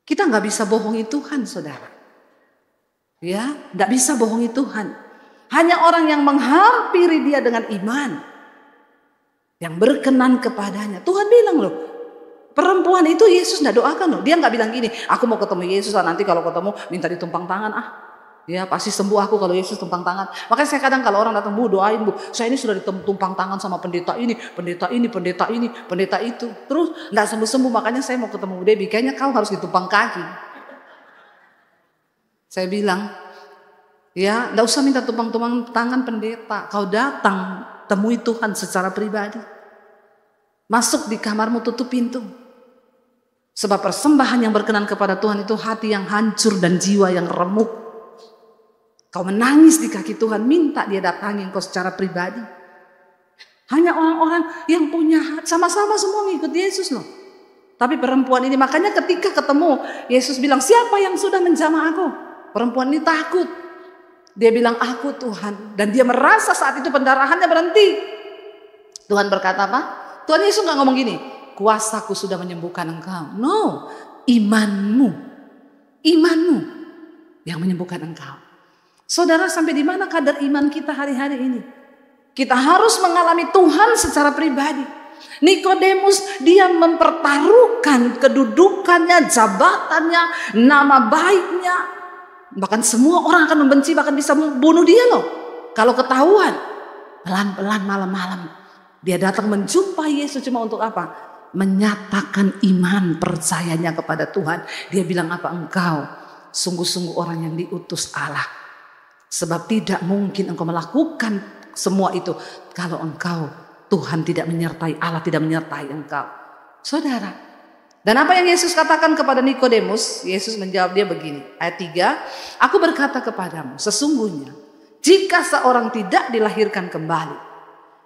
Kita nggak bisa bohongi Tuhan, saudara. Ya, nggak bisa bohongi Tuhan. Hanya orang yang menghampiri Dia dengan iman, yang berkenan kepadanya. Tuhan bilang loh, perempuan itu Yesus nggak doakan loh. Dia nggak bilang gini, aku mau ketemu Yesus lah, nanti kalau ketemu minta ditumpang tangan. Ya pasti sembuh aku kalau Yesus tumpang tangan. Makanya saya kadang kalau orang datang, Bu doain Bu, saya ini sudah ditumpang tangan sama pendeta ini, pendeta ini, pendeta ini, pendeta itu. Terus nggak sembuh-sembuh, makanya saya mau ketemu Bu Debbie, kayaknya kau harus ditumpang kaki. Saya bilang, ya nggak usah minta tumpang-tumpang tangan pendeta. Kau datang, temui Tuhan secara pribadi. Masuk di kamarmu, tutup pintu. Sebab persembahan yang berkenan kepada Tuhan itu hati yang hancur dan jiwa yang remuk. Kau menangis di kaki Tuhan, minta Dia datangi engkau secara pribadi. Hanya orang-orang yang punya hati, sama-sama semua ngikut Yesus loh. Tapi perempuan ini, makanya ketika ketemu, Yesus bilang, siapa yang sudah menjamah aku? Perempuan ini takut. Dia bilang, aku Tuhan. Dan dia merasa saat itu pendarahannya berhenti. Tuhan berkata apa? Tuhan Yesus gak ngomong gini, kuasaku sudah menyembuhkan engkau. No, imanmu yang menyembuhkan engkau. Saudara, sampai di mana kadar iman kita hari-hari ini? Kita harus mengalami Tuhan secara pribadi. Nikodemus, dia mempertaruhkan kedudukannya, jabatannya, nama baiknya. Bahkan semua orang akan membenci, bahkan bisa membunuh dia loh. Kalau ketahuan, pelan-pelan malam-malam dia datang menjumpai Yesus cuma untuk apa? Menyatakan iman percayanya kepada Tuhan. Dia bilang apa? Engkau sungguh-sungguh orang yang diutus Allah. Sebab tidak mungkin engkau melakukan semua itu kalau engkau, Tuhan tidak menyertai, Allah tidak menyertai engkau. Saudara, dan apa yang Yesus katakan kepada Nikodemus? Yesus menjawab dia begini, ayat 3, aku berkata kepadamu, sesungguhnya jika seorang tidak dilahirkan kembali,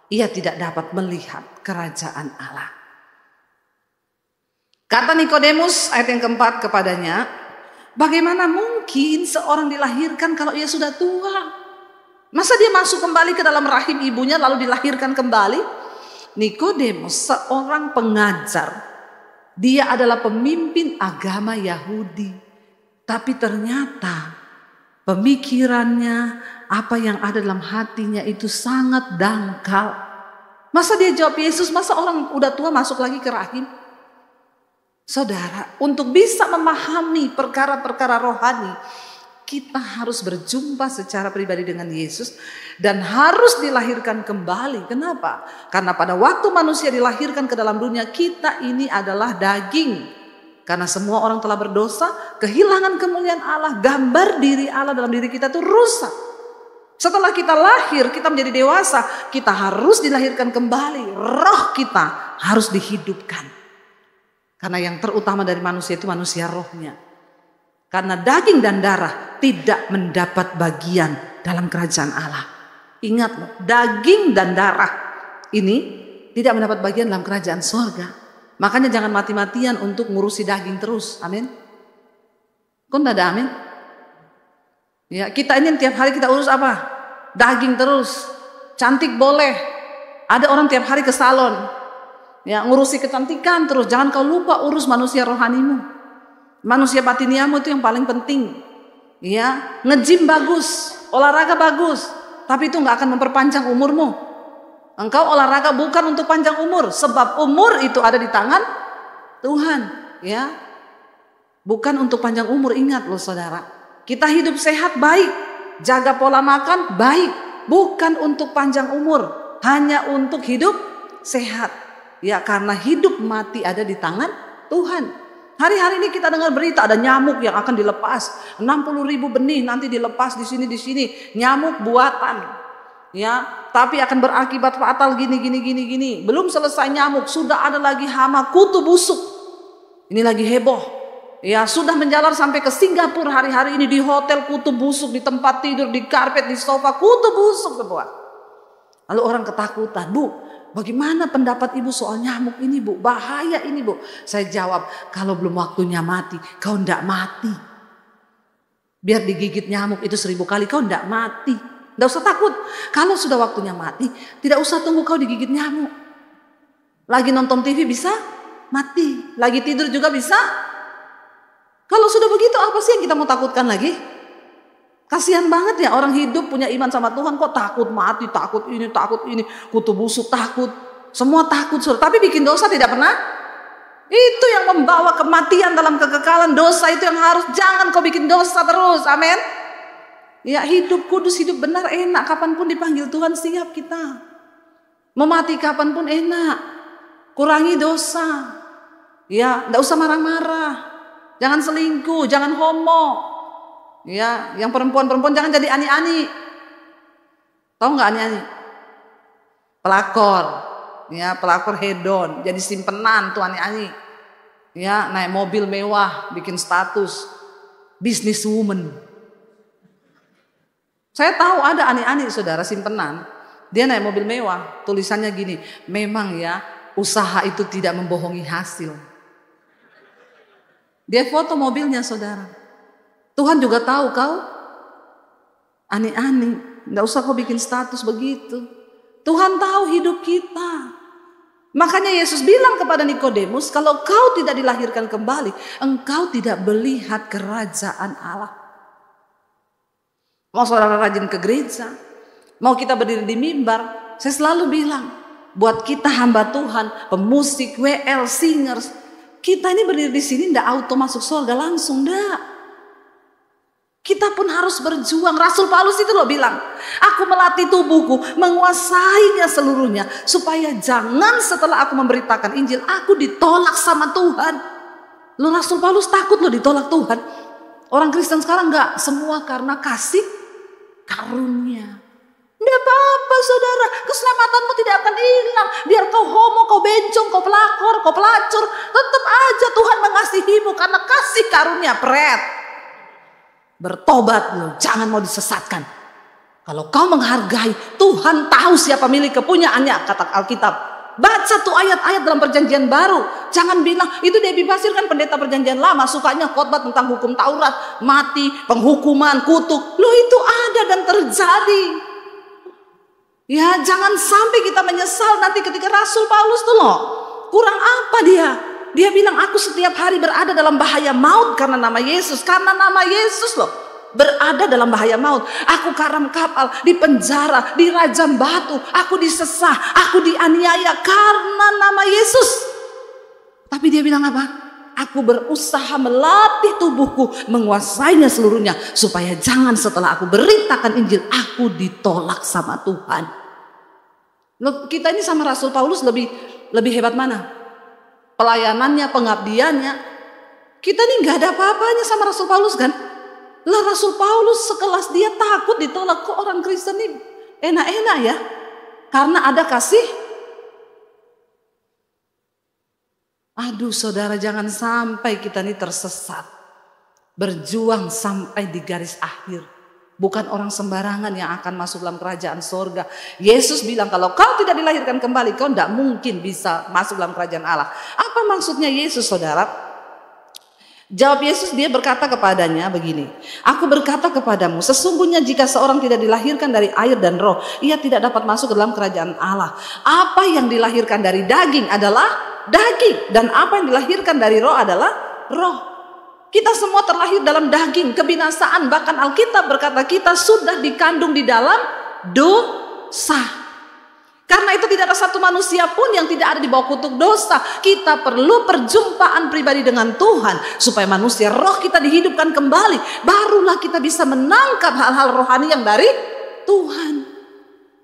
ia tidak dapat melihat kerajaan Allah. Kata Nikodemus ayat yang keempat kepadanya, bagaimana mungkin seorang dilahirkan kalau ia sudah tua? Masa dia masuk kembali ke dalam rahim ibunya lalu dilahirkan kembali? Nikodemus seorang pengajar. Dia adalah pemimpin agama Yahudi. Tapi ternyata pemikirannya, apa yang ada dalam hatinya itu sangat dangkal. Masa dia jawab Yesus, masa orang udah tua masuk lagi ke rahim? Saudara, untuk bisa memahami perkara-perkara rohani, kita harus berjumpa secara pribadi dengan Yesus dan harus dilahirkan kembali. Kenapa? Karena pada waktu manusia dilahirkan ke dalam dunia, kita ini adalah daging. Karena semua orang telah berdosa, kehilangan kemuliaan Allah, gambar diri Allah dalam diri kita itu rusak. Setelah kita lahir, kita menjadi dewasa, kita harus dilahirkan kembali. Roh kita harus dihidupkan. Karena yang terutama dari manusia itu manusia rohnya. Karena daging dan darah tidak mendapat bagian dalam kerajaan Allah. Ingat loh, daging dan darah ini tidak mendapat bagian dalam kerajaan surga. Makanya jangan mati-matian untuk ngurusi daging terus. Amin. Kok enggak ada amin? Ya, kita ini tiap hari kita urus apa? Daging terus. Cantik boleh. Ada orang tiap hari ke salon. Ya, ngurusi kecantikan terus. Jangan kau lupa urus manusia rohanimu. Manusia batiniamu itu yang paling penting. Ya, nge-gym bagus, olahraga bagus, tapi itu nggak akan memperpanjang umurmu. Engkau olahraga bukan untuk panjang umur, sebab umur itu ada di tangan Tuhan. Ya, bukan untuk panjang umur. Ingat loh saudara, kita hidup sehat baik, jaga pola makan baik, bukan untuk panjang umur, hanya untuk hidup sehat. Ya, karena hidup mati ada di tangan Tuhan. Hari-hari ini kita dengar berita ada nyamuk yang akan dilepas, 60.000 benih nanti dilepas di sini. Nyamuk buatan. Ya, tapi akan berakibat fatal gini. Belum selesai nyamuk, sudah ada lagi hama kutu busuk. Ini lagi heboh. Ya, sudah menjalar sampai ke Singapura hari-hari ini, di hotel kutu busuk, di tempat tidur, di karpet, di sofa kutu busuk semua. Lalu orang ketakutan, Bu, bagaimana pendapat ibu soal nyamuk ini, Bu? Bahaya ini, Bu. Saya jawab, kalau belum waktunya mati, kau ndak mati. Biar digigit nyamuk itu 1000 kali, kau ndak mati. Ndak usah takut. Kalau sudah waktunya mati, tidak usah tunggu kau digigit nyamuk. Lagi nonton TV bisa mati, lagi tidur juga bisa Kalau sudah begitu apa sih yang kita mau takutkan lagi? Kasihan banget ya orang hidup punya iman sama Tuhan kok takut mati, takut ini, kutu busuk takut. Semua takut, tapi bikin dosa tidak pernah. Itu yang membawa kematian dalam kekekalan. Dosa itu yang harus, jangan kau bikin dosa terus, amin. Ya hidup kudus, hidup benar enak. Kapanpun dipanggil Tuhan siap kita. Mau mati kapanpun enak. Kurangi dosa. Ya tidak usah marah-marah. Jangan selingkuh, jangan homo. Ya, yang perempuan-perempuan jangan jadi ani-ani. Tahu nggak ani-ani? Pelakor. Ya, pelakor hedon, jadi simpenan tuh ani-ani. Ya, naik mobil mewah, bikin status business woman. Saya tahu ada ani-ani saudara simpenan, dia naik mobil mewah, tulisannya gini, memang ya usaha itu tidak membohongi hasil. Dia foto mobilnya saudara. Tuhan juga tahu kau ani-ani, nggak usah kau bikin status begitu. Tuhan tahu hidup kita. Makanya Yesus bilang kepada Nikodemus, kalau kau tidak dilahirkan kembali, engkau tidak melihat kerajaan Allah. Mau saudara rajin ke gereja, mau kita berdiri di mimbar, saya selalu bilang, buat kita hamba Tuhan, pemusik, WL, singers, kita ini berdiri di sini ndak auto masuk surga langsung, ndak. Kita pun harus berjuang. Rasul Paulus itu loh bilang, aku melatih tubuhku, menguasainya seluruhnya, supaya jangan setelah aku memberitakan Injil, aku ditolak sama Tuhan. Loh Rasul Paulus takut loh ditolak Tuhan. Orang Kristen sekarang enggak, semua karena kasih karunia. Tidak apa-apa saudara, keselamatanmu tidak akan hilang. Biar kau homo, kau bencong, kau pelakor, kau pelacur, tetap aja Tuhan mengasihimu karena kasih karunia. Pret. Bertobat loh, jangan mau disesatkan. Kalau kau menghargai, Tuhan tahu siapa milik kepunyaannya, kata Alkitab. Baca tuh ayat-ayat dalam perjanjian baru. Jangan bilang, itu Debbie Basir kan pendeta perjanjian lama, sukanya khotbah tentang hukum Taurat, mati, penghukuman, kutuk. Loh itu ada dan terjadi. Ya jangan sampai kita menyesal nanti ketika Rasul Paulus tuh loh. Kurang apa dia? Dia bilang aku setiap hari berada dalam bahaya maut karena nama Yesus. Karena nama Yesus loh. Berada dalam bahaya maut. Aku karam kapal, di penjara, dirajam batu. Aku disesah, aku dianiaya karena nama Yesus. Tapi dia bilang apa? Aku berusaha melatih tubuhku, menguasainya seluruhnya. Supaya jangan setelah aku beritakan Injil, aku ditolak sama Tuhan. Loh, kita ini sama Rasul Paulus lebih hebat mana? Pelayanannya, pengabdiannya. Kita nih gak ada apa-apanya sama Rasul Paulus kan. Lah Rasul Paulus sekelas dia takut ditolak. Kok orang Kristen nih enak-enak ya. Karena ada kasih. Aduh saudara, jangan sampai kita nih tersesat. Berjuang sampai di garis akhir. Bukan orang sembarangan yang akan masuk dalam kerajaan sorga. Yesus bilang kalau kau tidak dilahirkan kembali, kau tidak mungkin bisa masuk dalam kerajaan Allah. Apa maksudnya Yesus saudara? Jawab Yesus, dia berkata kepadanya begini. Aku berkata kepadamu, sesungguhnya jika seorang tidak dilahirkan dari air dan roh, ia tidak dapat masuk ke dalam kerajaan Allah. Apa yang dilahirkan dari daging adalah daging. Dan apa yang dilahirkan dari roh adalah roh. Kita semua terlahir dalam daging, kebinasaan. Bahkan Alkitab berkata kita sudah dikandung di dalam dosa. Karena itu tidak ada satu manusia pun yang tidak ada di bawah kutuk dosa. Kita perlu perjumpaan pribadi dengan Tuhan. Supaya manusia roh kita dihidupkan kembali. Barulah kita bisa menangkap hal-hal rohani yang dari Tuhan.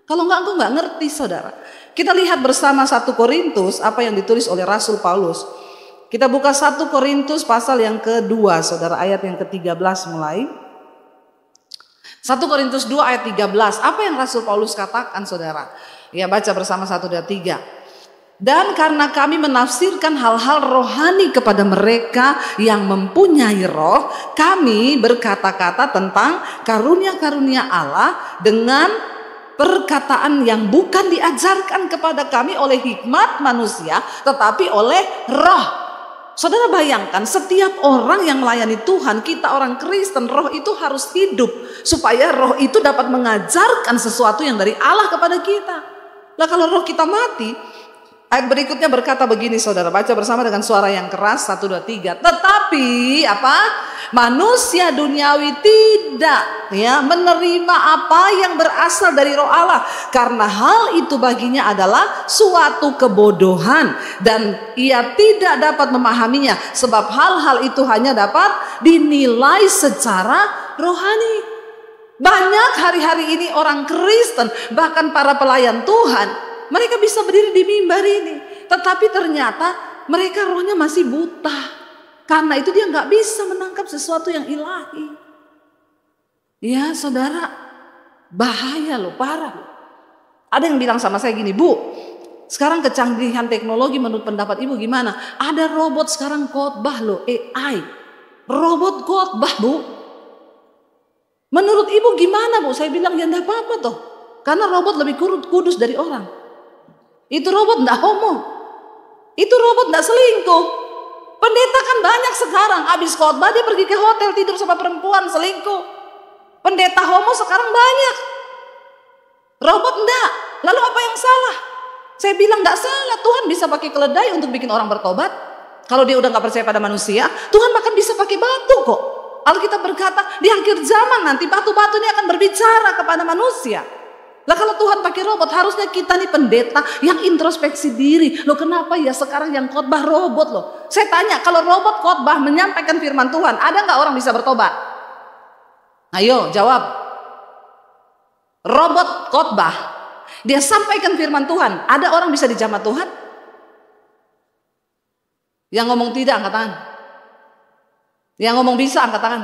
Kalau enggak, engkau enggak ngerti saudara. Kita lihat bersama 1 Korintus apa yang ditulis oleh Rasul Paulus. Kita buka 1 Korintus pasal yang kedua, saudara, ayat yang ke-13 mulai. 1 Korintus 2 ayat 13. Apa yang Rasul Paulus katakan, saudara? Ya, baca bersama 1, 2, 3. Dan karena kami menafsirkan hal-hal rohani kepada mereka yang mempunyai roh, kami berkata-kata tentang karunia-karunia Allah dengan perkataan yang bukan diajarkan kepada kami oleh hikmat manusia, tetapi oleh roh. Saudara bayangkan, setiap orang yang melayani Tuhan, kita orang Kristen, roh itu harus hidup. Supaya roh itu dapat mengajarkan sesuatu yang dari Allah kepada kita. Nah kalau roh kita mati, ayat berikutnya berkata begini saudara, baca bersama dengan suara yang keras, 1, 2, 3. Tetapi apa? Manusia duniawi tidak menerima apa yang berasal dari roh Allah, karena hal itu baginya adalah suatu kebodohan dan ia tidak dapat memahaminya, sebab hal-hal itu hanya dapat dinilai secara rohani. Banyak hari-hari ini orang Kristen, bahkan para pelayan Tuhan, mereka bisa berdiri di mimbar ini, tetapi ternyata mereka rohnya masih buta. Karena itu dia nggak bisa menangkap sesuatu yang ilahi. Ya saudara, bahaya loh, parah loh. Ada yang bilang sama saya gini, Bu, sekarang kecanggihan teknologi menurut pendapat Ibu gimana? Ada robot sekarang khotbah loh, AI. Robot khotbah, Bu. Menurut Ibu gimana, Bu? Saya bilang ya enggak apa-apa toh. Karena robot lebih kudus dari orang. Itu robot enggak homo. Itu robot enggak selingkuh. Pendeta kan banyak sekarang, habis khotbah dia pergi ke hotel tidur sama perempuan, selingkuh. Pendeta homo sekarang banyak. Robot enggak. Lalu apa yang salah? Saya bilang enggak salah. Tuhan bisa pakai keledai untuk bikin orang bertobat. Kalau dia udah enggak percaya pada manusia, Tuhan bahkan bisa pakai batu kok. Alkitab berkata di akhir zaman nanti batu-batu ini akan berbicara kepada manusia. Lah kalau Tuhan pakai robot, harusnya kita nih pendeta yang introspeksi diri. Loh kenapa ya sekarang yang khotbah robot loh? Saya tanya, kalau robot khotbah menyampaikan firman Tuhan, ada nggak orang bisa bertobat? Ayo jawab. Robot khotbah, dia sampaikan firman Tuhan, ada orang bisa dijamah Tuhan? Yang ngomong tidak angkat tangan. Yang ngomong bisa angkat tangan.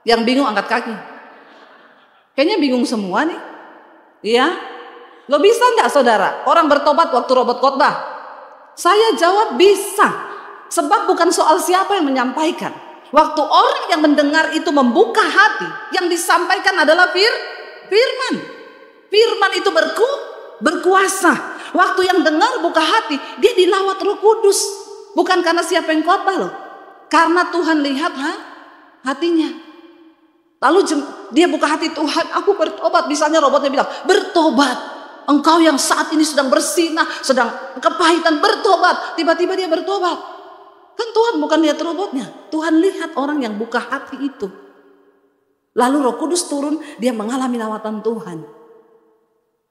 Yang bingung angkat kaki. Kayaknya bingung semua nih. Iya, lo bisa enggak saudara orang bertobat waktu robot khotbah? Saya jawab bisa, sebab bukan soal siapa yang menyampaikan. Waktu orang yang mendengar itu membuka hati, yang disampaikan adalah firman. Firman itu berkuasa. Waktu yang dengar buka hati, dia dilawat Roh Kudus. Bukan karena siapa yang khotbah loh, karena Tuhan lihat hatinya. Lalu dia buka hati, Tuhan aku bertobat. Misalnya robotnya bilang, bertobat. Engkau yang saat ini sedang bersinah, sedang kepahitan, bertobat. Tiba-tiba dia bertobat. Kan Tuhan bukan lihat robotnya. Tuhan lihat orang yang buka hati itu. Lalu Roh Kudus turun, dia mengalami lawatan Tuhan.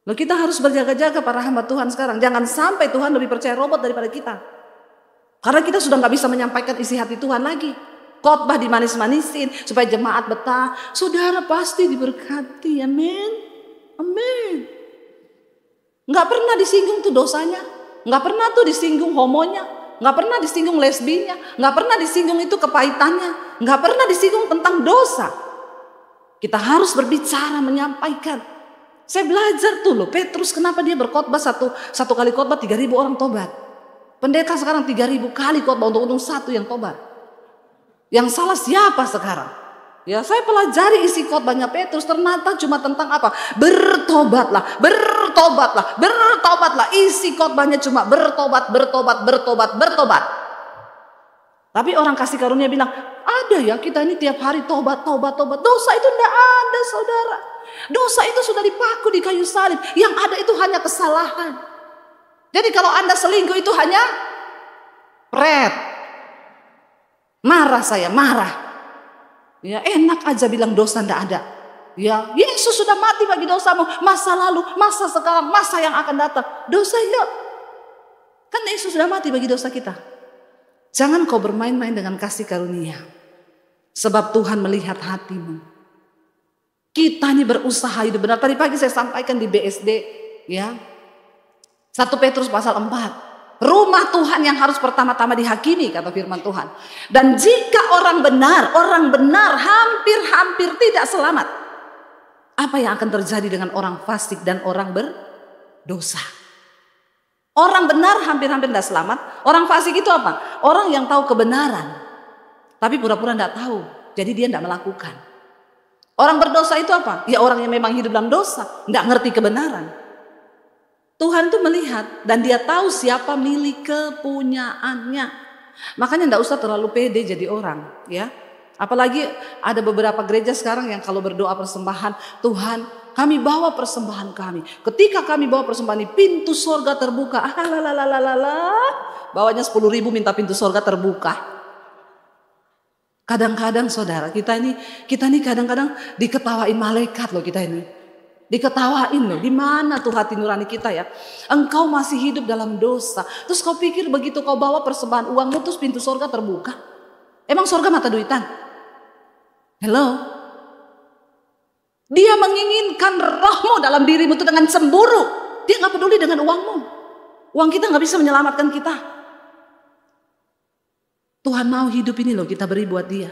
Lalu kita harus berjaga-jaga para hamba Tuhan sekarang. Jangan sampai Tuhan lebih percaya robot daripada kita. Karena kita sudah gak bisa menyampaikan isi hati Tuhan lagi. Khotbah dimanis-manisin supaya jemaat betah. Saudara pasti diberkati, amin, amin. Nggak pernah disinggung tuh dosanya, nggak pernah tuh disinggung homonya, nggak pernah disinggung lesbinya, nggak pernah disinggung itu kepahitannya, nggak pernah disinggung tentang dosa. Kita harus berbicara, menyampaikan. Saya belajar tuh loh, Petrus kenapa dia berkhotbah satu kali khotbah 3.000 orang tobat. Pendeta sekarang 3.000 kali khotbah untuk satu yang tobat. Yang salah siapa sekarang? Ya saya pelajari isi khotbahnya Petrus, ternyata cuma tentang apa? Bertobatlah, bertobatlah, bertobatlah. Isi khotbahnya cuma bertobat, bertobat, bertobat, bertobat. Tapi orang kasih karunia bilang, ada ya kita ini tiap hari tobat, tobat, tobat. Dosa itu tidak ada saudara. Dosa itu sudah dipaku di kayu salib. Yang ada itu hanya kesalahan. Jadi kalau Anda selingkuh itu hanya marah saya, marah. Ya enak aja bilang dosa ndak ada. Ya Yesus sudah mati bagi dosamu, masa lalu, masa sekarang, masa yang akan datang. Dosa yuk. Kan Yesus sudah mati bagi dosa kita. Jangan kau bermain-main dengan kasih karunia. Sebab Tuhan melihat hatimu. Kita ini berusaha hidup benar. Tadi pagi saya sampaikan di BSD, ya. 1 Petrus pasal 4. Rumah Tuhan yang harus pertama-tama dihakimi, kata firman Tuhan. Dan jika orang benar hampir-hampir tidak selamat. Apa yang akan terjadi dengan orang fasik dan orang berdosa? Orang benar hampir-hampir tidak selamat. Orang fasik itu apa? Orang yang tahu kebenaran, tapi pura-pura tidak tahu. Jadi dia tidak melakukan. Orang berdosa itu apa? Ya orang yang memang hidup dalam dosa, tidak ngerti kebenaran. Tuhan itu melihat dan dia tahu siapa milik kepunyaannya. Makanya tidak usah terlalu pede jadi orang, ya. Apalagi ada beberapa gereja sekarang yang kalau berdoa persembahan, Tuhan kami bawa persembahan kami. Ketika kami bawa persembahan ini, pintu sorga terbuka. Bawanya 10.000 minta pintu sorga terbuka. Kadang-kadang saudara, kita ini kadang-kadang diketawain malaikat loh kita ini. Diketawain loh, di mana tuh hati nurani kita ya? Engkau masih hidup dalam dosa. Terus kau pikir begitu kau bawa persembahan uangmu terus pintu surga terbuka? Emang surga mata duitan? Hello? Dia menginginkan rohmu dalam dirimu itu dengan cemburu. Dia gak peduli dengan uangmu. Uang kita gak bisa menyelamatkan kita. Tuhan mau hidup ini loh kita beri buat dia.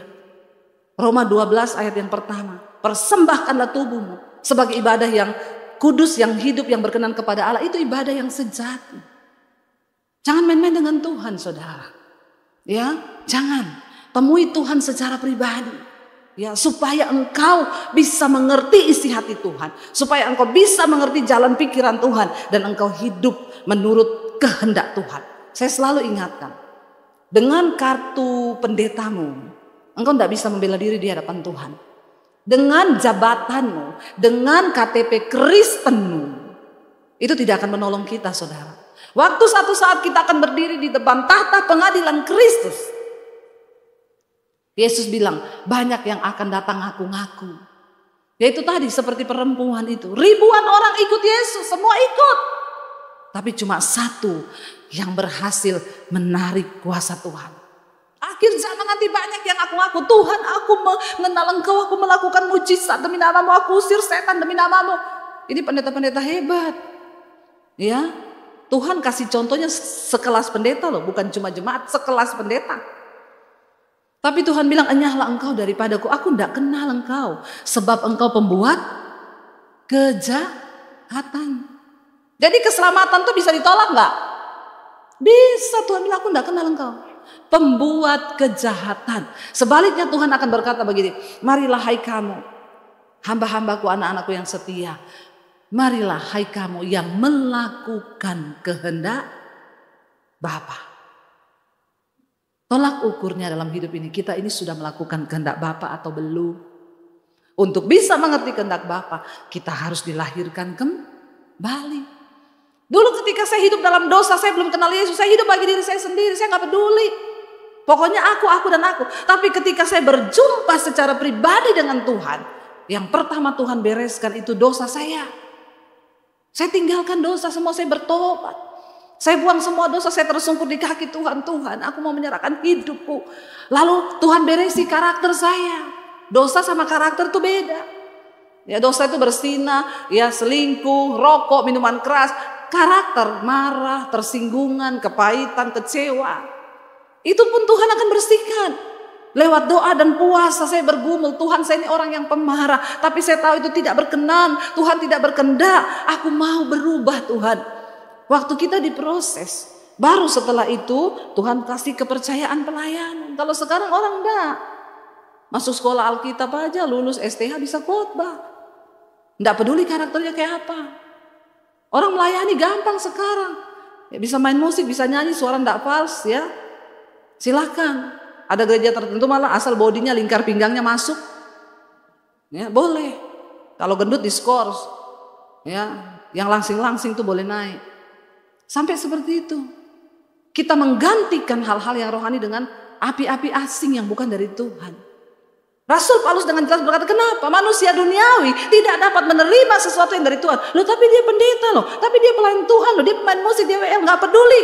Roma 12 ayat yang pertama. Persembahkanlah tubuhmu sebagai ibadah yang kudus, yang hidup, yang berkenan kepada Allah. Itu ibadah yang sejati. Jangan main-main dengan Tuhan saudara. Ya, jangan. Temui Tuhan secara pribadi. Ya, supaya engkau bisa mengerti isi hati Tuhan. Supaya engkau bisa mengerti jalan pikiran Tuhan. Dan engkau hidup menurut kehendak Tuhan. Saya selalu ingatkan. Dengan kartu pendetamu, engkau tidak bisa membela diri di hadapan Tuhan. Dengan jabatanmu, dengan KTP Kristenmu, itu tidak akan menolong kita saudara. Waktu satu saat kita akan berdiri di depan tahta pengadilan Kristus, Yesus bilang banyak yang akan datang ngaku-ngaku. Yaitu tadi seperti perempuan itu. Ribuan orang ikut Yesus, semua ikut. Tapi cuma satu yang berhasil menarik kuasa Tuhan. Akhir zaman nanti banyak yang ngaku-ngaku, Tuhan aku mengenal engkau, aku melakukan mujizat demi namamu, aku usir setan demi namamu. Ini pendeta-pendeta hebat. Ya, Tuhan kasih contohnya sekelas pendeta loh, bukan cuma jemaat, sekelas pendeta. Tapi Tuhan bilang, enyahlah engkau daripadaku, aku tidak kenal engkau. Sebab engkau pembuat kejahatan. Jadi keselamatan tuh bisa ditolak gak? Bisa. Tuhan bilang aku tidak kenal engkau, pembuat kejahatan. Sebaliknya Tuhan akan berkata begini, marilah hai kamu hamba-hambaku, anak-anakku yang setia. Marilah hai kamu yang melakukan kehendak Bapa. Tolak ukurnya dalam hidup ini, kita ini sudah melakukan kehendak Bapa atau belum. Untuk bisa mengerti kehendak Bapa, kita harus dilahirkan kembali. Dulu ketika saya hidup dalam dosa, saya belum kenal Yesus, saya hidup bagi diri saya sendiri, saya gak peduli. Pokoknya aku dan aku. Tapi ketika saya berjumpa secara pribadi dengan Tuhan, yang pertama Tuhan bereskan itu dosa saya. Saya tinggalkan dosa semua, saya bertobat. Saya buang semua dosa, saya tersungkur di kaki Tuhan. Tuhan, aku mau menyerahkan hidupku. Lalu Tuhan beresi karakter saya. Dosa sama karakter itu beda. Ya, dosa itu berzina, ya selingkuh, rokok, minuman keras. Karakter marah, tersinggungan, kepahitan, kecewa. Itu pun Tuhan akan bersihkan. Lewat doa dan puasa saya bergumul, Tuhan saya ini orang yang pemarah. Tapi saya tahu itu tidak berkenan, Tuhan tidak berkehendak. Aku mau berubah Tuhan. Waktu kita diproses, baru setelah itu Tuhan kasih kepercayaan pelayanan. Kalau sekarang orang enggak. Masuk sekolah Alkitab aja, lulus STH bisa khotbah. Enggak peduli karakternya kayak apa. Orang melayani gampang sekarang. Ya, bisa main musik, bisa nyanyi, suara enggak fals ya. Silakan. Ada gereja tertentu malah asal bodinya lingkar pinggangnya masuk. Ya, boleh. Kalau gendut diskors. Ya, yang langsing-langsing tuh boleh naik. Sampai seperti itu. Kita menggantikan hal-hal yang rohani dengan api-api asing yang bukan dari Tuhan. Rasul Paulus dengan jelas berkata, kenapa manusia duniawi tidak dapat menerima sesuatu yang dari Tuhan? Loh, tapi dia pendeta loh, tapi dia pelayan Tuhan loh, dia pemain musik, dia WL, gak peduli.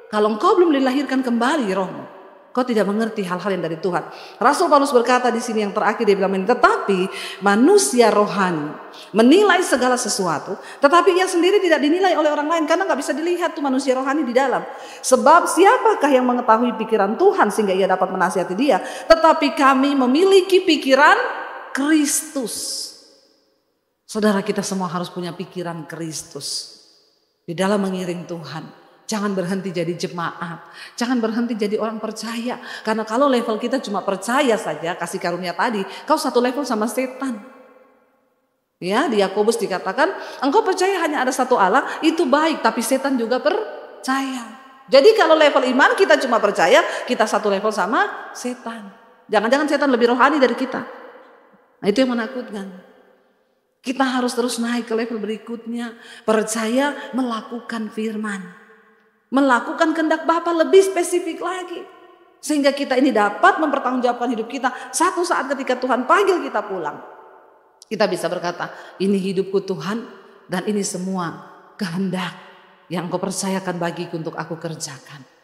Kalau engkau belum dilahirkan kembali rohmu, kau tidak mengerti hal-hal yang dari Tuhan. Rasul Paulus berkata di sini yang terakhir, dia bilang, tetapi manusia rohani menilai segala sesuatu, tetapi ia sendiri tidak dinilai oleh orang lain karena nggak bisa dilihat tuh manusia rohani di dalam. Sebab siapakah yang mengetahui pikiran Tuhan sehingga ia dapat menasihati dia? Tetapi kami memiliki pikiran Kristus. Saudara, kita semua harus punya pikiran Kristus di dalam mengiring Tuhan. Jangan berhenti jadi jemaat. Jangan berhenti jadi orang percaya. Karena kalau level kita cuma percaya saja, kasih karunia tadi, kau satu level sama setan. Ya, di Yakobus dikatakan, engkau percaya hanya ada satu Allah, itu baik, tapi setan juga percaya. Jadi kalau level iman kita cuma percaya, kita satu level sama setan. Jangan-jangan setan lebih rohani dari kita. Nah, itu yang menakutkan. Kita harus terus naik ke level berikutnya. Percaya melakukan firman. Melakukan kehendak Bapa, lebih spesifik lagi. Sehingga kita ini dapat mempertanggungjawabkan hidup kita. Satu saat ketika Tuhan panggil kita pulang, kita bisa berkata, ini hidupku Tuhan, dan ini semua kehendak yang Kau percayakan bagiku untuk aku kerjakan.